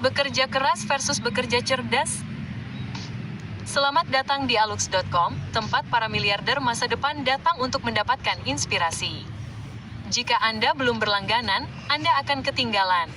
Bekerja keras versus bekerja cerdas. Selamat datang di alux.com, tempat para miliarder masa depan datang untuk mendapatkan inspirasi. Jika Anda belum berlangganan, Anda akan ketinggalan.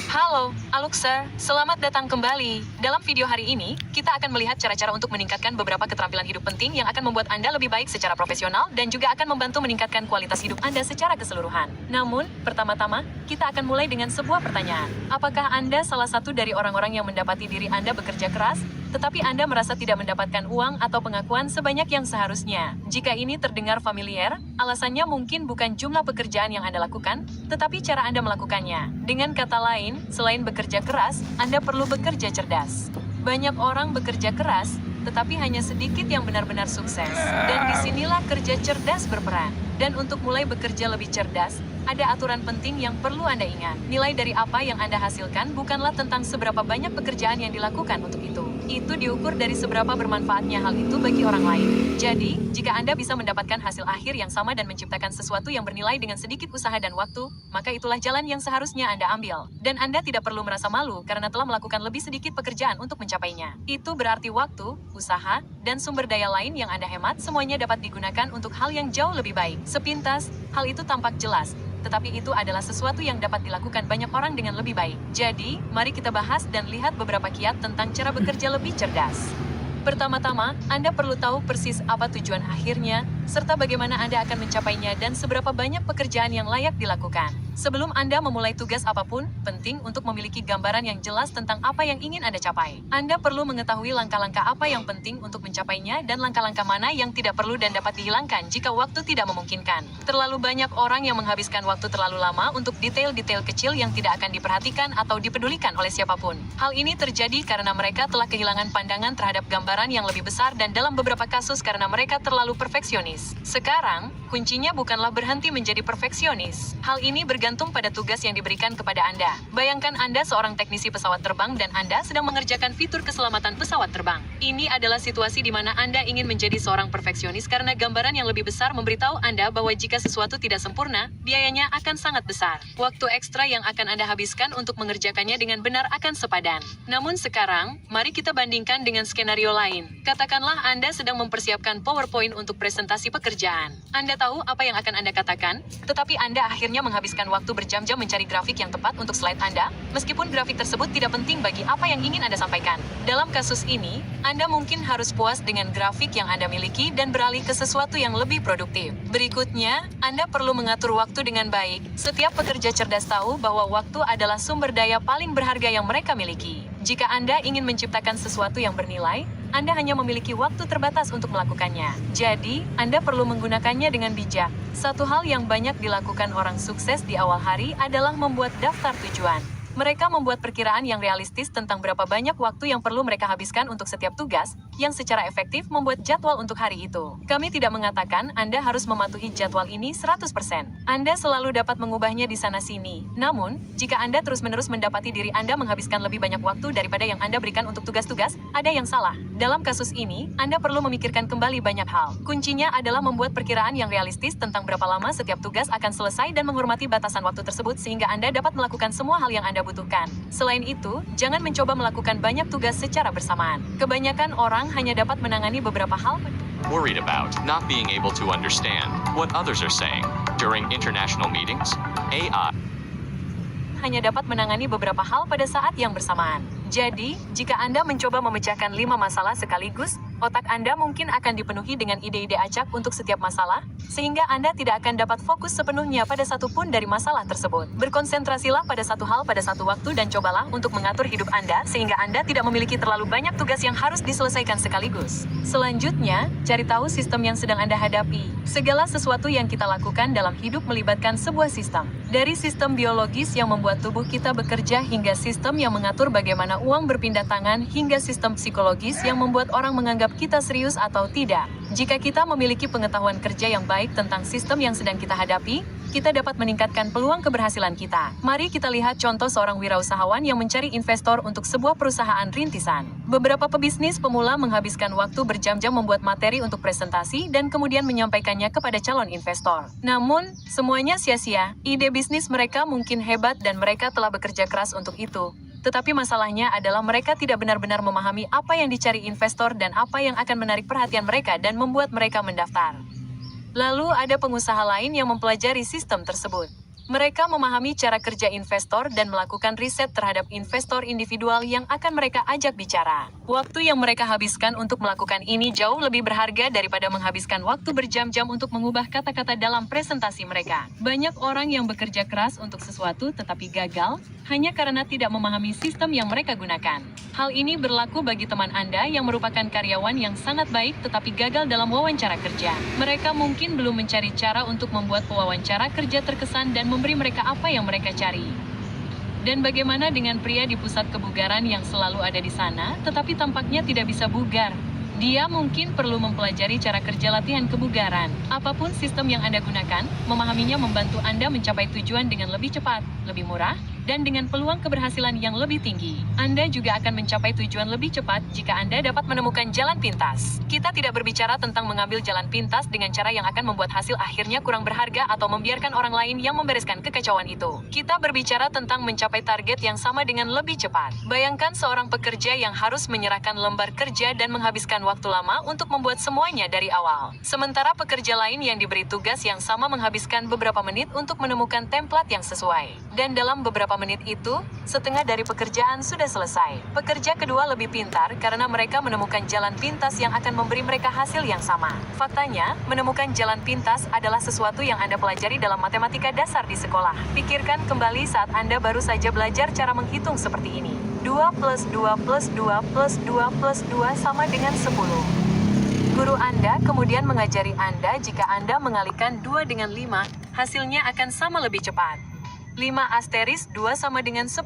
Halo, Aluxer, selamat datang kembali. Dalam video hari ini, kita akan melihat cara-cara untuk meningkatkan beberapa keterampilan hidup penting yang akan membuat Anda lebih baik secara profesional dan juga akan membantu meningkatkan kualitas hidup Anda secara keseluruhan. Namun, pertama-tama, kita akan mulai dengan sebuah pertanyaan. Apakah Anda salah satu dari orang-orang yang mendapati diri Anda bekerja keras, tetapi Anda merasa tidak mendapatkan uang atau pengakuan sebanyak yang seharusnya? Jika ini terdengar familiar, alasannya mungkin bukan jumlah pekerjaan yang Anda lakukan, tetapi cara Anda melakukannya. Dengan kata lain, selain bekerja keras, Anda perlu bekerja cerdas. Banyak orang bekerja keras, tetapi hanya sedikit yang benar-benar sukses. Dan disinilah kerja cerdas berperan. Dan untuk mulai bekerja lebih cerdas, ada aturan penting yang perlu Anda ingat. Nilai dari apa yang Anda hasilkan bukanlah tentang seberapa banyak pekerjaan yang dilakukan untuk itu. Itu diukur dari seberapa bermanfaatnya hal itu bagi orang lain. Jadi, jika Anda bisa mendapatkan hasil akhir yang sama dan menciptakan sesuatu yang bernilai dengan sedikit usaha dan waktu, maka itulah jalan yang seharusnya Anda ambil. Dan Anda tidak perlu merasa malu karena telah melakukan lebih sedikit pekerjaan untuk mencapainya. Itu berarti waktu, usaha, dan sumber daya lain yang Anda hemat semuanya dapat digunakan untuk hal yang jauh lebih baik. Sepintas, hal itu tampak jelas. Tetapi itu adalah sesuatu yang dapat dilakukan banyak orang dengan lebih baik. Jadi, mari kita bahas dan lihat beberapa kiat tentang cara bekerja lebih cerdas. Pertama-tama, Anda perlu tahu persis apa tujuan akhirnya, serta bagaimana Anda akan mencapainya dan seberapa banyak pekerjaan yang layak dilakukan. Sebelum Anda memulai tugas apapun, penting untuk memiliki gambaran yang jelas tentang apa yang ingin Anda capai. Anda perlu mengetahui langkah-langkah apa yang penting untuk mencapainya dan langkah-langkah mana yang tidak perlu dan dapat dihilangkan jika waktu tidak memungkinkan. Terlalu banyak orang yang menghabiskan waktu terlalu lama untuk detail-detail kecil yang tidak akan diperhatikan atau dipedulikan oleh siapapun. Hal ini terjadi karena mereka telah kehilangan pandangan terhadap gambaran yang lebih besar dan dalam beberapa kasus karena mereka terlalu perfeksionis. Sekarang, kuncinya bukanlah berhenti menjadi perfeksionis. Hal ini bergantung pada tugas yang diberikan kepada Anda. Bayangkan Anda seorang teknisi pesawat terbang dan Anda sedang mengerjakan fitur keselamatan pesawat terbang. Ini adalah situasi di mana Anda ingin menjadi seorang perfeksionis karena gambaran yang lebih besar memberitahu Anda bahwa jika sesuatu tidak sempurna, biayanya akan sangat besar. Waktu ekstra yang akan Anda habiskan untuk mengerjakannya dengan benar akan sepadan. Namun sekarang, mari kita bandingkan dengan skenario lain. Katakanlah Anda sedang mempersiapkan PowerPoint untuk presentasi pekerjaan. Anda tahu apa yang akan Anda katakan, tetapi Anda akhirnya menghabiskan waktu berjam-jam mencari grafik yang tepat untuk slide Anda, meskipun grafik tersebut tidak penting bagi apa yang ingin Anda sampaikan. Dalam kasus ini, Anda mungkin harus puas dengan grafik yang Anda miliki dan beralih ke sesuatu yang lebih produktif. Berikutnya, Anda perlu mengatur waktu dengan baik. Setiap pekerja cerdas tahu bahwa waktu adalah sumber daya paling berharga yang mereka miliki. Jika Anda ingin menciptakan sesuatu yang bernilai, Anda hanya memiliki waktu terbatas untuk melakukannya. Jadi, Anda perlu menggunakannya dengan bijak. Satu hal yang banyak dilakukan orang sukses di awal hari adalah membuat daftar tujuan. Mereka membuat perkiraan yang realistis tentang berapa banyak waktu yang perlu mereka habiskan untuk setiap tugas, yang secara efektif membuat jadwal untuk hari itu. Kami tidak mengatakan Anda harus mematuhi jadwal ini 100%. Anda selalu dapat mengubahnya di sana-sini. Namun, jika Anda terus-menerus mendapati diri Anda menghabiskan lebih banyak waktu daripada yang Anda berikan untuk tugas-tugas, ada yang salah. Dalam kasus ini, Anda perlu memikirkan kembali banyak hal. Kuncinya adalah membuat perkiraan yang realistis tentang berapa lama setiap tugas akan selesai dan menghormati batasan waktu tersebut sehingga Anda dapat melakukan semua hal yang Anda butuhkan. Selain itu, jangan mencoba melakukan banyak tugas secara bersamaan. Kebanyakan orang hanya dapat menangani beberapa hal. Worried about not being able to understand what others are saying during international meetings? AI hanya dapat menangani beberapa hal pada saat yang bersamaan. Jadi, jika Anda mencoba memecahkan 5 masalah sekaligus, otak Anda mungkin akan dipenuhi dengan ide-ide acak untuk setiap masalah, sehingga Anda tidak akan dapat fokus sepenuhnya pada satu pun dari masalah tersebut. Berkonsentrasilah pada satu hal pada satu waktu dan cobalah untuk mengatur hidup Anda sehingga Anda tidak memiliki terlalu banyak tugas yang harus diselesaikan sekaligus. Selanjutnya, cari tahu sistem yang sedang Anda hadapi. Segala sesuatu yang kita lakukan dalam hidup melibatkan sebuah sistem. Dari sistem biologis yang membuat tubuh kita bekerja hingga sistem yang mengatur bagaimana uang berpindah tangan hingga sistem psikologis yang membuat orang menganggap kita serius atau tidak. Jika kita memiliki pengetahuan kerja yang baik tentang sistem yang sedang kita hadapi, kita dapat meningkatkan peluang keberhasilan kita. Mari kita lihat contoh seorang wirausahawan yang mencari investor untuk sebuah perusahaan rintisan. Beberapa pebisnis pemula menghabiskan waktu berjam-jam membuat materi untuk presentasi dan kemudian menyampaikannya kepada calon investor. Namun, semuanya sia-sia. Ide bisnis mereka mungkin hebat dan mereka telah bekerja keras untuk itu. Tetapi masalahnya adalah mereka tidak benar-benar memahami apa yang dicari investor dan apa yang akan menarik perhatian mereka dan membuat mereka mendaftar. Lalu ada pengusaha lain yang mempelajari sistem tersebut. Mereka memahami cara kerja investor dan melakukan riset terhadap investor individual yang akan mereka ajak bicara. Waktu yang mereka habiskan untuk melakukan ini jauh lebih berharga daripada menghabiskan waktu berjam-jam untuk mengubah kata-kata dalam presentasi mereka. Banyak orang yang bekerja keras untuk sesuatu tetapi gagal hanya karena tidak memahami sistem yang mereka gunakan. Hal ini berlaku bagi teman Anda yang merupakan karyawan yang sangat baik tetapi gagal dalam wawancara kerja. Mereka mungkin belum mencari cara untuk membuat pewawancara kerja terkesan dan memberi mereka apa yang mereka cari. Dan bagaimana dengan pria di pusat kebugaran yang selalu ada di sana, tetapi tampaknya tidak bisa bugar? Dia mungkin perlu mempelajari cara kerja latihan kebugaran. Apapun sistem yang Anda gunakan, memahaminya membantu Anda mencapai tujuan dengan lebih cepat, lebih murah, dan dengan peluang keberhasilan yang lebih tinggi. Anda juga akan mencapai tujuan lebih cepat jika Anda dapat menemukan jalan pintas. Kita tidak berbicara tentang mengambil jalan pintas dengan cara yang akan membuat hasil akhirnya kurang berharga atau membiarkan orang lain yang membereskan kekacauan itu. Kita berbicara tentang mencapai target yang sama dengan lebih cepat. Bayangkan seorang pekerja yang harus menyerahkan lembar kerja dan menghabiskan waktu lama untuk membuat semuanya dari awal. Sementara pekerja lain yang diberi tugas yang sama menghabiskan beberapa menit untuk menemukan template yang sesuai. Dan dalam beberapa menit itu, setengah dari pekerjaan sudah selesai. Pekerja kedua lebih pintar karena mereka menemukan jalan pintas yang akan memberi mereka hasil yang sama. Faktanya, menemukan jalan pintas adalah sesuatu yang Anda pelajari dalam matematika dasar di sekolah. Pikirkan kembali saat Anda baru saja belajar cara menghitung seperti ini. 2 plus 2 plus 2 plus 2 plus 2 sama dengan 10. Guru Anda kemudian mengajari Anda jika Anda mengalihkan 2 dengan 5, hasilnya akan sama lebih cepat. 5 asteris 2 sama dengan 10.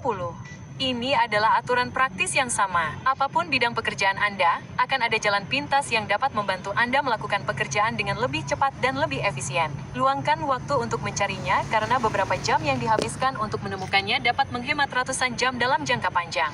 Ini adalah aturan praktis yang sama. Apapun bidang pekerjaan Anda, akan ada jalan pintas yang dapat membantu Anda melakukan pekerjaan dengan lebih cepat dan lebih efisien. Luangkan waktu untuk mencarinya karena beberapa jam yang dihabiskan untuk menemukannya dapat menghemat ratusan jam dalam jangka panjang.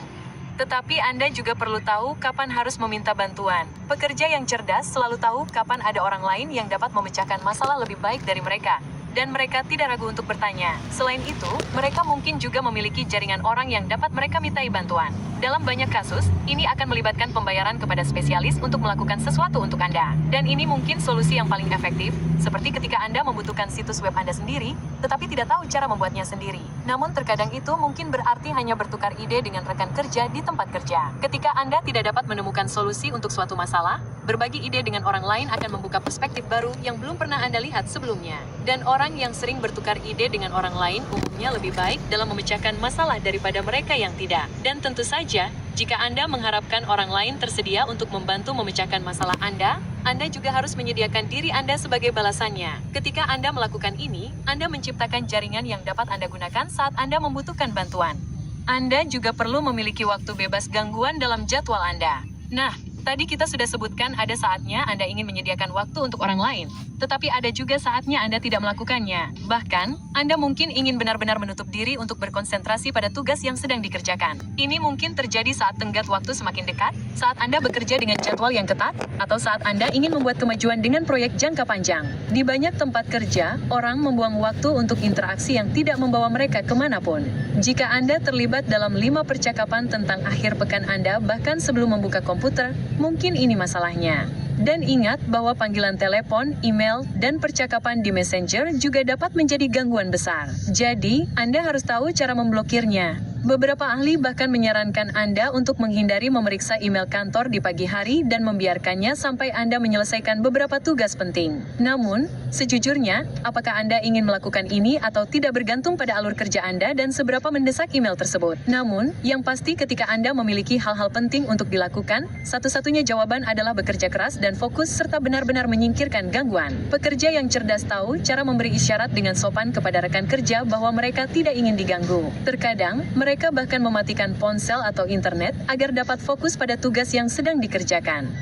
Tetapi Anda juga perlu tahu kapan harus meminta bantuan. Pekerja yang cerdas selalu tahu kapan ada orang lain yang dapat memecahkan masalah lebih baik dari mereka. Dan mereka tidak ragu untuk bertanya. Selain itu, mereka mungkin juga memiliki jaringan orang yang dapat mereka mintai bantuan. Dalam banyak kasus, ini akan melibatkan pembayaran kepada spesialis untuk melakukan sesuatu untuk Anda. Dan ini mungkin solusi yang paling efektif, seperti ketika Anda membutuhkan situs web Anda sendiri, tetapi tidak tahu cara membuatnya sendiri. Namun terkadang itu mungkin berarti hanya bertukar ide dengan rekan kerja di tempat kerja. Ketika Anda tidak dapat menemukan solusi untuk suatu masalah, berbagi ide dengan orang lain akan membuka perspektif baru yang belum pernah Anda lihat sebelumnya. Dan orang yang sering bertukar ide dengan orang lain umumnya lebih baik dalam memecahkan masalah daripada mereka yang tidak. Dan tentu saja, jika Anda mengharapkan orang lain tersedia untuk membantu memecahkan masalah Anda juga harus menyediakan diri Anda sebagai balasannya. Ketika Anda melakukan ini, Anda menciptakan jaringan yang dapat Anda gunakan saat Anda membutuhkan bantuan. Anda juga perlu memiliki waktu bebas gangguan dalam jadwal Anda. Nah, tadi kita sudah sebutkan ada saatnya Anda ingin menyediakan waktu untuk orang lain, tetapi ada juga saatnya Anda tidak melakukannya. Bahkan, Anda mungkin ingin benar-benar menutup diri untuk berkonsentrasi pada tugas yang sedang dikerjakan. Ini mungkin terjadi saat tenggat waktu semakin dekat, saat Anda bekerja dengan jadwal yang ketat, atau saat Anda ingin membuat kemajuan dengan proyek jangka panjang. Di banyak tempat kerja, orang membuang waktu untuk interaksi yang tidak membawa mereka kemanapun. Jika Anda terlibat dalam 5 percakapan tentang akhir pekan Anda bahkan sebelum membuka komputer, mungkin ini masalahnya. Dan ingat bahwa panggilan telepon, email, dan percakapan di Messenger juga dapat menjadi gangguan besar. Jadi, Anda harus tahu cara memblokirnya. Beberapa ahli bahkan menyarankan Anda untuk menghindari memeriksa email kantor di pagi hari dan membiarkannya sampai Anda menyelesaikan beberapa tugas penting. Namun, sejujurnya, apakah Anda ingin melakukan ini atau tidak bergantung pada alur kerja Anda dan seberapa mendesak email tersebut. Namun, yang pasti ketika Anda memiliki hal-hal penting untuk dilakukan, satu-satunya jawaban adalah bekerja keras dan fokus serta benar-benar menyingkirkan gangguan. Pekerja yang cerdas tahu cara memberi isyarat dengan sopan kepada rekan kerja bahwa mereka tidak ingin diganggu. Terkadang, mereka bahkan mematikan ponsel atau internet agar dapat fokus pada tugas yang sedang dikerjakan.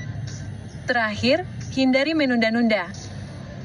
Terakhir, hindari menunda-nunda.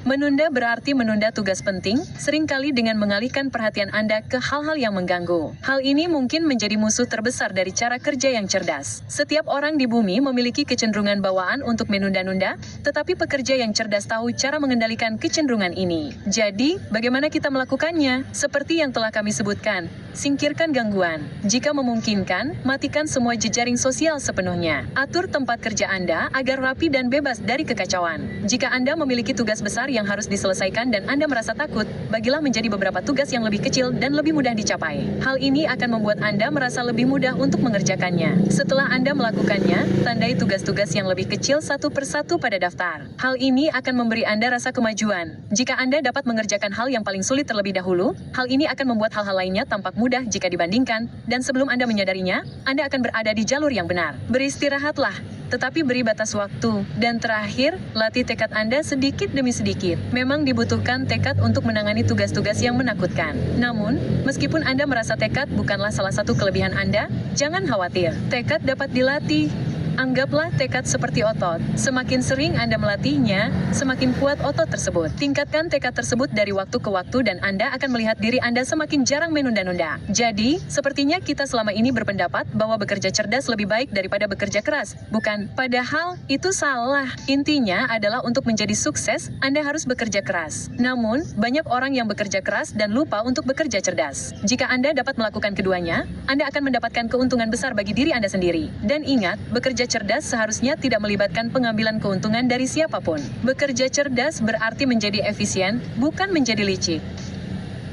Menunda berarti menunda tugas penting, seringkali dengan mengalihkan perhatian Anda ke hal-hal yang mengganggu. Hal ini mungkin menjadi musuh terbesar dari cara kerja yang cerdas. Setiap orang di bumi memiliki kecenderungan bawaan untuk menunda-nunda, tetapi pekerja yang cerdas tahu cara mengendalikan kecenderungan ini. Jadi, bagaimana kita melakukannya? Seperti yang telah kami sebutkan, singkirkan gangguan. Jika memungkinkan, matikan semua jejaring sosial sepenuhnya. Atur tempat kerja Anda agar rapi dan bebas dari kekacauan. Jika Anda memiliki tugas besar yang harus diselesaikan dan Anda merasa takut, bagilah menjadi beberapa tugas yang lebih kecil dan lebih mudah dicapai. Hal ini akan membuat Anda merasa lebih mudah untuk mengerjakannya. Setelah Anda melakukannya, tandai tugas-tugas yang lebih kecil satu persatu pada daftar. Hal ini akan memberi Anda rasa kemajuan. Jika Anda dapat mengerjakan hal yang paling sulit terlebih dahulu, hal ini akan membuat hal-hal lainnya tampak mudah jika dibandingkan, dan sebelum Anda menyadarinya, Anda akan berada di jalur yang benar. Beristirahatlah, tetapi beri batas waktu. Dan terakhir, latih tekad Anda sedikit demi sedikit. Memang dibutuhkan tekad untuk menangani tugas-tugas yang menakutkan. Namun, meskipun Anda merasa tekad bukanlah salah satu kelebihan Anda, jangan khawatir. Tekad dapat dilatih. Anggaplah tekad seperti otot. Semakin sering Anda melatihnya, semakin kuat otot tersebut. Tingkatkan tekad tersebut dari waktu ke waktu dan Anda akan melihat diri Anda semakin jarang menunda-nunda. Jadi, sepertinya kita selama ini berpendapat bahwa bekerja cerdas lebih baik daripada bekerja keras. Bukan, padahal itu salah. Intinya adalah untuk menjadi sukses, Anda harus bekerja keras. Namun, banyak orang yang bekerja keras dan lupa untuk bekerja cerdas. Jika Anda dapat melakukan keduanya, Anda akan mendapatkan keuntungan besar bagi diri Anda sendiri. Dan ingat, bekerja cerdas seharusnya tidak melibatkan pengambilan keuntungan dari siapapun. Bekerja cerdas berarti menjadi efisien, bukan menjadi licik.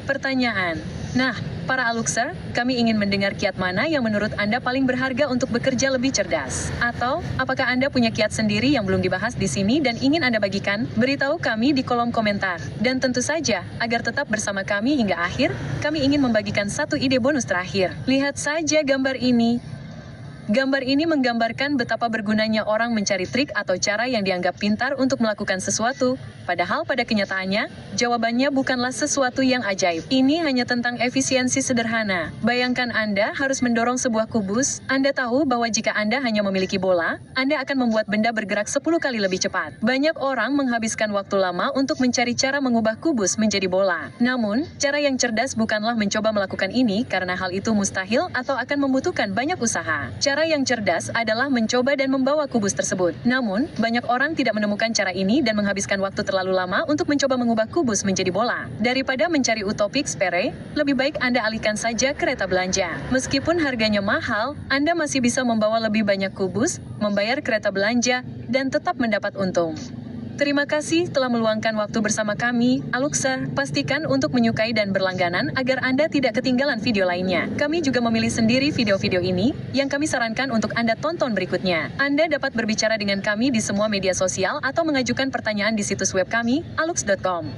Pertanyaan. Nah, para Aluxer, kami ingin mendengar kiat mana yang menurut Anda paling berharga untuk bekerja lebih cerdas? Atau, apakah Anda punya kiat sendiri yang belum dibahas di sini dan ingin Anda bagikan? Beritahu kami di kolom komentar. Dan tentu saja, agar tetap bersama kami hingga akhir, kami ingin membagikan satu ide bonus terakhir. Lihat saja gambar ini. Gambar ini menggambarkan betapa bergunanya orang mencari trik atau cara yang dianggap pintar untuk melakukan sesuatu, padahal pada kenyataannya, jawabannya bukanlah sesuatu yang ajaib. Ini hanya tentang efisiensi sederhana. Bayangkan Anda harus mendorong sebuah kubus, Anda tahu bahwa jika Anda hanya memiliki bola, Anda akan membuat benda bergerak 10 kali lebih cepat. Banyak orang menghabiskan waktu lama untuk mencari cara mengubah kubus menjadi bola. Namun, cara yang cerdas bukanlah mencoba melakukan ini karena hal itu mustahil atau akan membutuhkan banyak usaha. Cara yang cerdas adalah mencoba dan membawa kubus tersebut. Namun, banyak orang tidak menemukan cara ini dan menghabiskan waktu terlalu lama untuk mencoba mengubah kubus menjadi bola. Daripada mencari utopik sepele, lebih baik Anda alihkan saja kereta belanja. Meskipun harganya mahal, Anda masih bisa membawa lebih banyak kubus, membayar kereta belanja, dan tetap mendapat untung. Terima kasih telah meluangkan waktu bersama kami, Aluxer. Pastikan untuk menyukai dan berlangganan agar Anda tidak ketinggalan video lainnya. Kami juga memilih sendiri video-video ini yang kami sarankan untuk Anda tonton berikutnya. Anda dapat berbicara dengan kami di semua media sosial atau mengajukan pertanyaan di situs web kami, alux.com.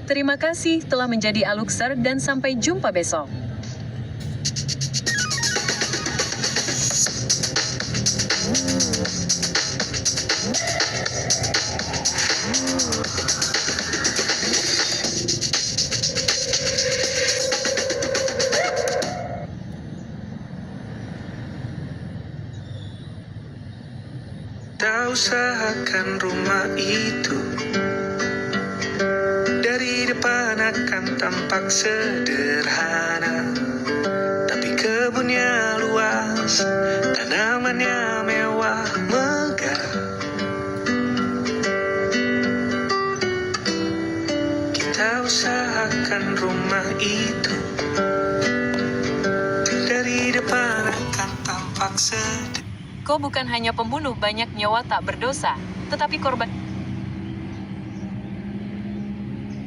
Terima kasih telah menjadi Aluxer dan sampai jumpa besok. Kita usahakan rumah itu dari depan akan tampak sederhana, tapi kebunnya luas, tanamannya mewah megah. Kita usahakan rumah itu dari depan akan tampak sederhana. Kau bukan hanya pembunuh banyak nyawa tak berdosa, tetapi korban